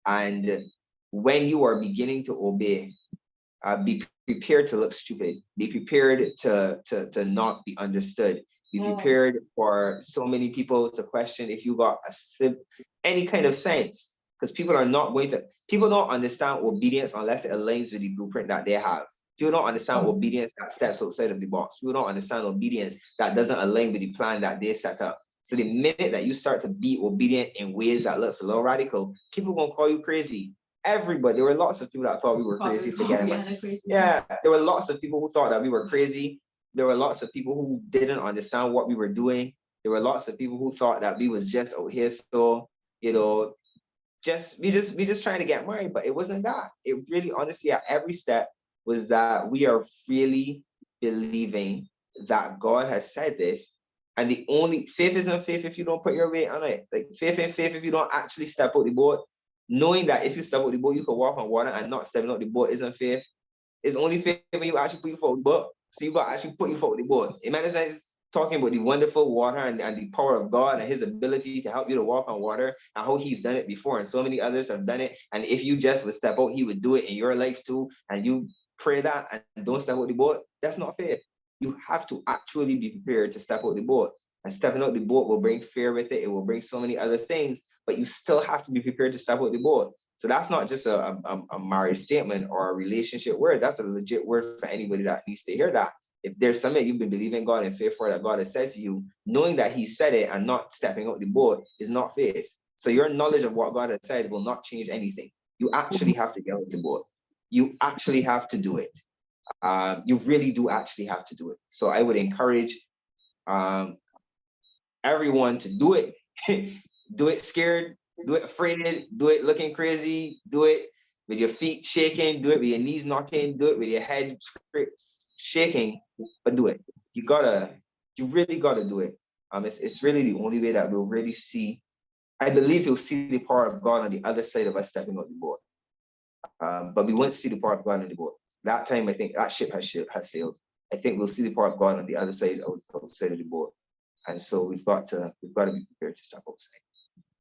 And when you are beginning to obey, be prepared to look stupid. Be prepared to not be understood. Be prepared for so many people to question if you got any kind of sense, because people don't understand obedience unless it aligns with the blueprint that they have. People don't understand obedience that steps outside of the box. People don't understand obedience that doesn't align with the plan that they set up. So the minute that you start to be obedient in ways that looks a little radical, people gonna call you crazy. Everybody, there were lots of people that thought we were crazy for getting money. Yeah, there were lots of people who thought that we were crazy. There were lots of people who didn't understand what we were doing. There were lots of people who thought that we was just out here, so we just trying to get married, but it wasn't that. It really, honestly, at every step was that we are really believing that God has said this. And the only faith isn't faith if you don't put your weight on it. Like faith ain't faith if you don't actually step out the boat. Knowing that if you step out the boat, you can walk on water, and not stepping out the boat isn't faith. It's only faith when you actually put your foot on the boat. So you got to actually put your foot on the boat. It matters sense talking about the wonderful water and the power of God and his ability to help you to walk on water and how he's done it before. And so many others have done it. And if you just would step out, he would do it in your life too. And you pray that and don't step out the boat. That's not faith. You have to actually be prepared to step out the boat. And stepping out the boat will bring fear with it. It will bring so many other things, but you still have to be prepared to step out the boat. So that's not just a marriage statement or a relationship word. That's a legit word for anybody that needs to hear that. If there's something you've been believing God in faith for that God has said to you, knowing that he said it and not stepping out the boat is not faith. So your knowledge of what God has said will not change anything. You actually have to get out the boat. You actually have to do it. You really do actually have to do it. So I would encourage everyone to do it. Do it scared, do it afraid, do it looking crazy, do it with your feet shaking, do it with your knees knocking, do it with your head shaking, but do it. You really gotta do it. It's really the only way that we'll really see. I believe you'll see the power of God on the other side of us stepping out the boat. But we won't see the power of God on the boat. That time, I think that ship has sailed. I think we'll see the power of God on the other side outside of the boat. And so we've got to be prepared to step outside.